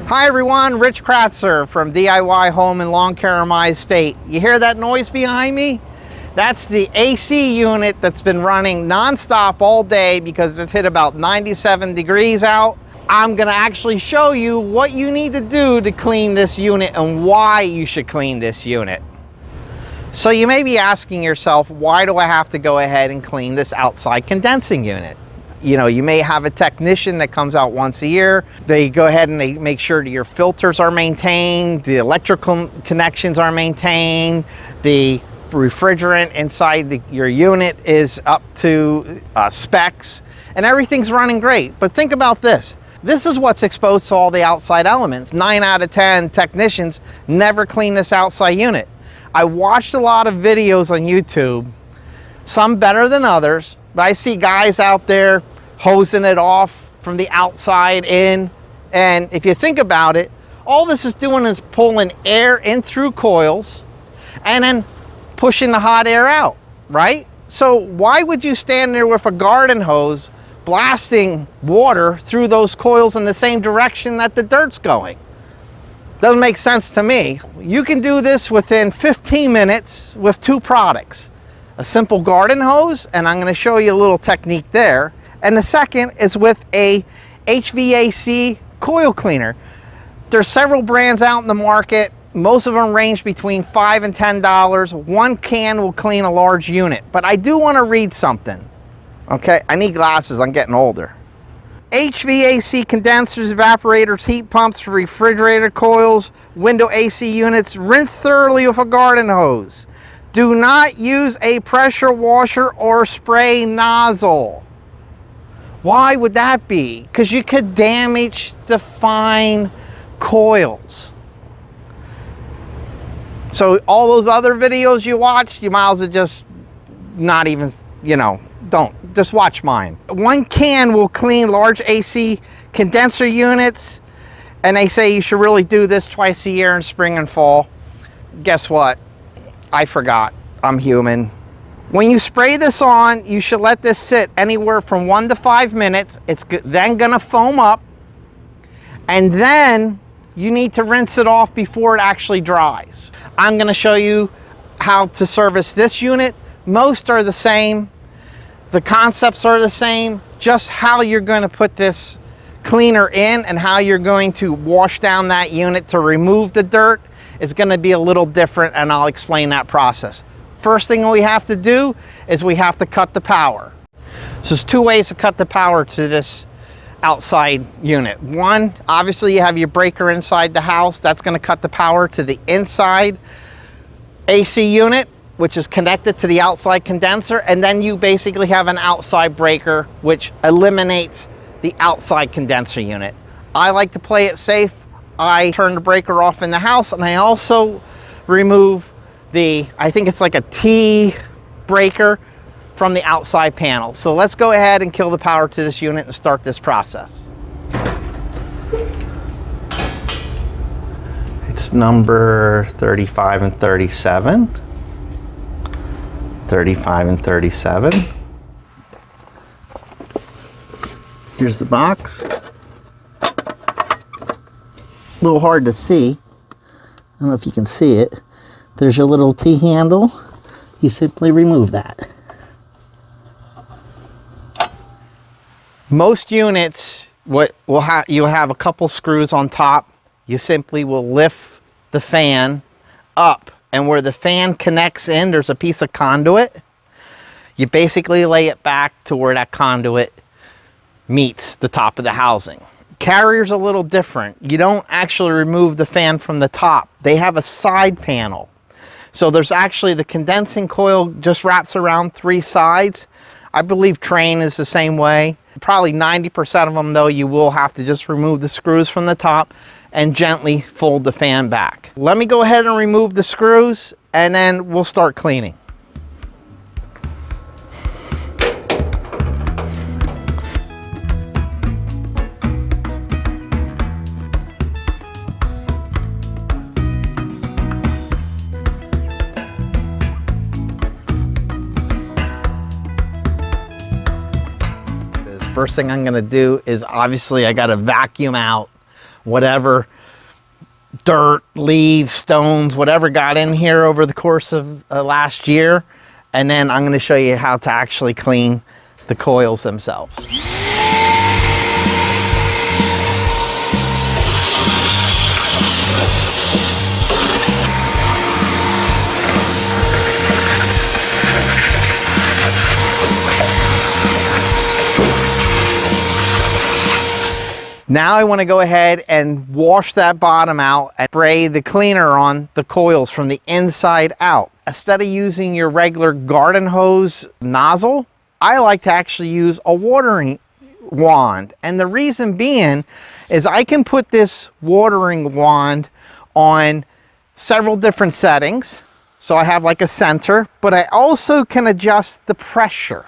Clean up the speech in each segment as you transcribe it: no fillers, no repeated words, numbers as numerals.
Hi everyone, Rich Kratzer from DIY Home and Lawn Care in my estate. You hear that noise behind me? That's the AC unit that's been running non-stop all day because it's hit about 97 degrees out. I'm gonna actually show you what you need to do to clean this unit and why you should clean this unit. So you may be asking yourself, why do I have to go ahead and clean this outside condensing unit? You know, you may have a technician that comes out once a year. They go ahead and they make sure that your filters are maintained, the electrical connections are maintained, the refrigerant inside your unit is up to specs, and everything's running great. But think about this. This is what's exposed to all the outside elements. 9 out of 10 technicians never clean this outside unit. I watched a lot of videos on YouTube, some better than others, but I see guys out there hosing it off from the outside in. And if you think about it, all this is doing is pulling air in through coils and then pushing the hot air out, right? So why would you stand there with a garden hose blasting water through those coils in the same direction that the dirt's going? Doesn't make sense to me. You can do this within 15 minutes with 2 products. A simple garden hose, and I'm going to show you a little technique there. And the second is with a HVAC coil cleaner. There's several brands out in the market. Most of them range between $5 and $10. One can will clean a large unit. But I do want to read something. Okay, I need glasses, I'm getting older. HVAC condensers, evaporators, heat pumps, refrigerator coils, window AC units, rinse thoroughly with a garden hose. Do not use a pressure washer or spray nozzle. Why would that be? Because you could damage the fine coils. So all those other videos you watch, you might as well just not even, don't. Just watch mine. One can will clean large AC condenser units, and they say you should really do this twice a year in spring and fall. Guess what? I forgot. I'm human. When you spray this on, you should let this sit anywhere from 1 to 5 minutes. It's then gonna foam up, and then you need to rinse it off before it actually dries. I'm gonna show you how to service this unit. Most are the same. The concepts are the same. Just how you're gonna put this cleaner in and how you're going to wash down that unit to remove the dirt is gonna be a little different, and I'll explain that process. First thing we have to do is we have to cut the power. So there's 2 ways to cut the power to this outside unit. One, obviously you have your breaker inside the house. That's going to cut the power to the inside AC unit, which is connected to the outside condenser. And then you basically have an outside breaker, which eliminates the outside condenser unit. I like to play it safe. I turn the breaker off in the house, and I also remove I think it's like a T breaker from the outside panel. So let's go ahead and kill the power to this unit and start this process. It's number 35 and 37. 35 and 37. Here's the box. A little hard to see. I don't know if you can see it. There's your little T handle. You simply remove that. Most units, you'll have a couple screws on top. You simply will lift the fan up, and where the fan connects in, there's a piece of conduit. You basically lay it back to where that conduit meets the top of the housing. Carrier's a little different. You don't actually remove the fan from the top. They have a side panel. So there's actually the condensing coil just wraps around 3 sides. I believe Train is the same way. Probably 90% of them though, you will have to just remove the screws from the top and gently fold the fan back. Let me go ahead and remove the screws, and then we'll start cleaning. First thing I'm gonna do is, obviously I gotta vacuum out whatever dirt, leaves, stones, whatever got in here over the course of last year. And then I'm going to show you how to actually clean the coils themselves. Now I want to go ahead and wash that bottom out and spray the cleaner on the coils from the inside out. Instead of using your regular garden hose nozzle, I like to actually use a watering wand. And the reason being is I can put this watering wand on several different settings. So I have like a center, but I also can adjust the pressure.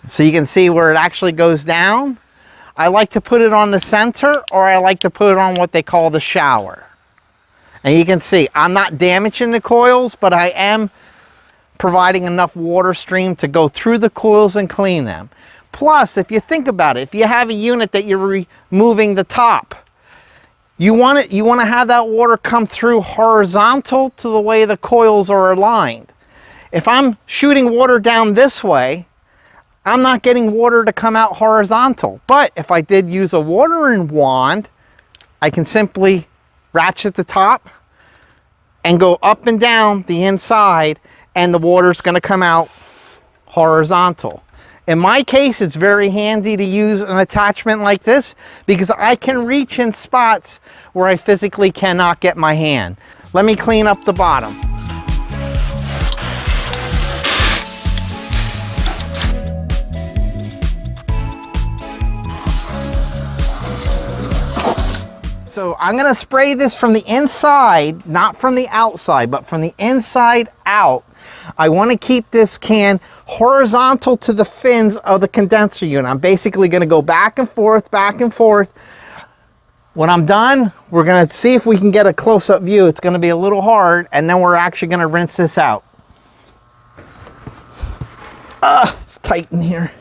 So you can see where it actually goes down. I like to put it on the center, or I like to put it on what they call the shower. And you can see I'm not damaging the coils, but I am providing enough water stream to go through the coils and clean them. Plus, if you think about it, if you have a unit that you're removing the top, you want to have that water come through horizontal to the way the coils are aligned. If I'm shooting water down this way, I'm not getting water to come out horizontal. But if I did use a watering wand, I can simply ratchet the top and go up and down the inside, and the water's going to come out horizontal. In my case, it's very handy to use an attachment like this because I can reach in spots where I physically cannot get my hand. Let me clean up the bottom. So I'm going to spray this from the inside, not from the outside, but from the inside out. I want to keep this can horizontal to the fins of the condenser unit. I'm basically going to go back and forth, back and forth. When I'm done, we're going to see if we can get a close-up view. It's going to be a little hard, and then we're actually going to rinse this out. It's tight in here.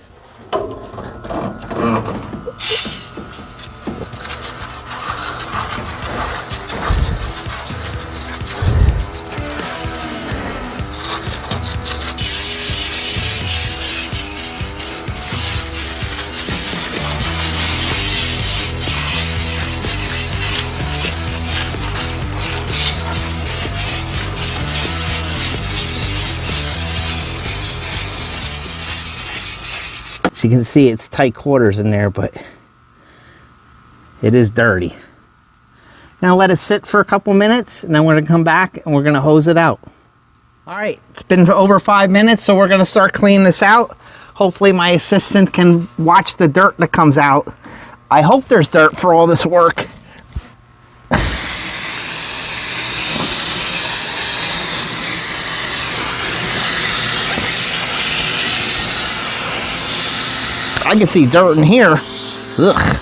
So you can see it's tight quarters in there, but it is dirty. Now let it sit for a couple minutes, and then we're gonna come back and we're gonna hose it out. All right, it's been over 5 minutes, so we're gonna start cleaning this out. Hopefully my assistant can watch the dirt that comes out. I hope there's dirt for all this work. I can see dirt in here. Ugh.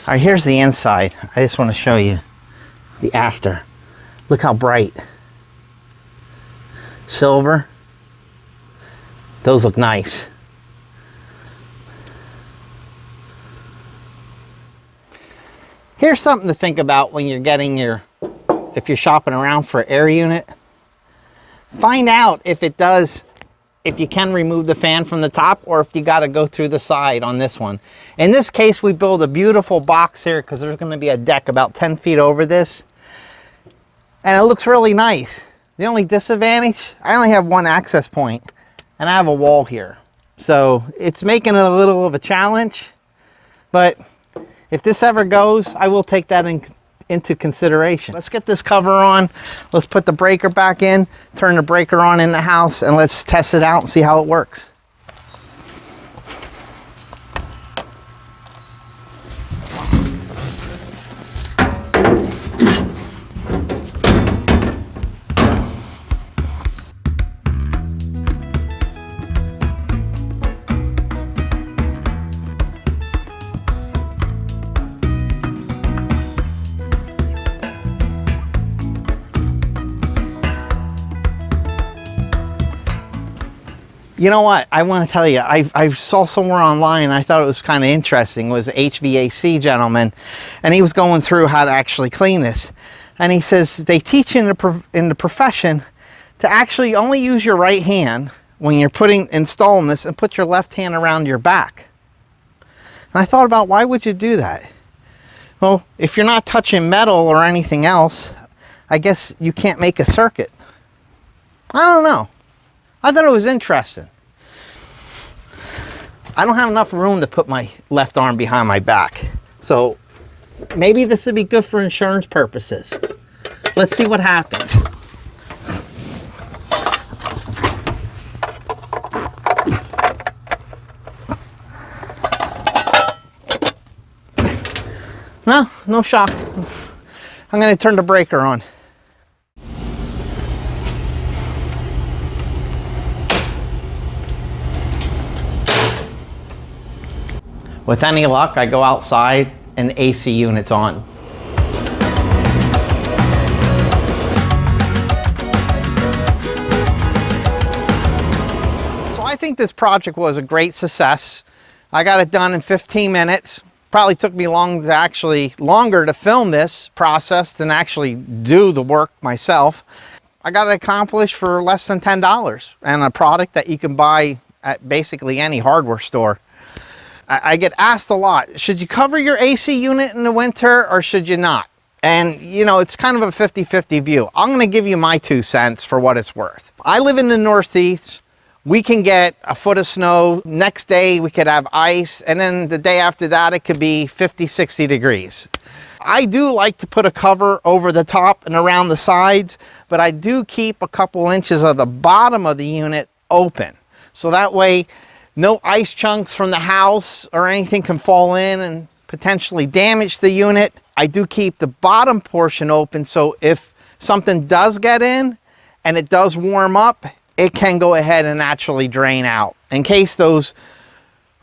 All right, here's the inside. I just want to show you the after. Look how bright. Silver. Those look nice. Here's something to think about when you're getting if you're shopping around for an air unit. Find out if you can remove the fan from the top, or if you got to go through the side on this one. In this case, we build a beautiful box here because there's going to be a deck about 10 feet over this. And it looks really nice. The only disadvantage, I only have one access point and I have a wall here. So it's making it a little of a challenge, but if this ever goes, I will take that into consideration. Let's get this cover on. Let's put the breaker back in, turn the breaker on in the house, and let's test it out and see how it works. You know what? I want to tell you, I saw somewhere online, I thought it was kind of interesting, was an HVAC gentleman, and he was going through how to actually clean this. And he says they teach in the profession to actually only use your right hand when you're installing this, and put your left hand around your back. And I thought about, why would you do that? Well, if you're not touching metal or anything else, I guess you can't make a circuit. I don't know. I thought it was interesting. I don't have enough room to put my left arm behind my back. So maybe this would be good for insurance purposes. Let's see what happens. No shock. I'm going to turn the breaker on. With any luck, I go outside and the AC unit's on. So I think this project was a great success. I got it done in 15 minutes. Probably took me longer to film this process than actually do the work myself. I got it accomplished for less than $10 and a product that you can buy at basically any hardware store. I get asked a lot, should you cover your AC unit in the winter or should you not? And you know, it's kind of a 50-50 view. I'm going to give you my 2 cents for what it's worth. I live in the Northeast. We can get a foot of snow. Next day we could have ice, and then the day after that it could be 50-60 degrees. I do like to put a cover over the top and around the sides, but I do keep a couple inches of the bottom of the unit open, so that way no ice chunks from the house or anything can fall in and potentially damage the unit. I do keep the bottom portion open, so if something does get in and it does warm up, it can go ahead and naturally drain out, in case those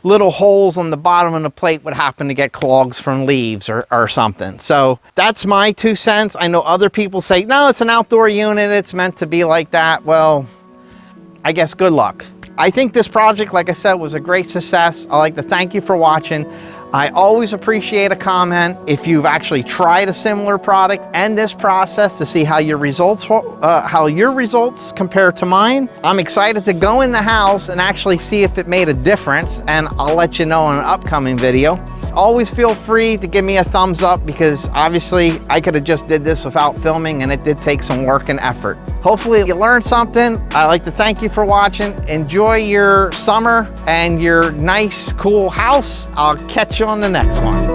little holes on the bottom of the plate would happen to get clogs from leaves or something. So that's my 2 cents. I know other people say, no, it's an outdoor unit, it's meant to be like that. Well, I guess good luck. I think this project, like I said, was a great success. I'd like to thank you for watching. I always appreciate a comment if you've actually tried a similar product and this process to see how your results compare to mine. I'm excited to go in the house and actually see if it made a difference, and I'll let you know in an upcoming video. Always feel free to give me a thumbs up, because obviously I could have just did this without filming, and it did take some work and effort. Hopefully you learned something. I'd like to thank you for watching. Enjoy your summer and your nice, cool house. I'll catch you on the next one.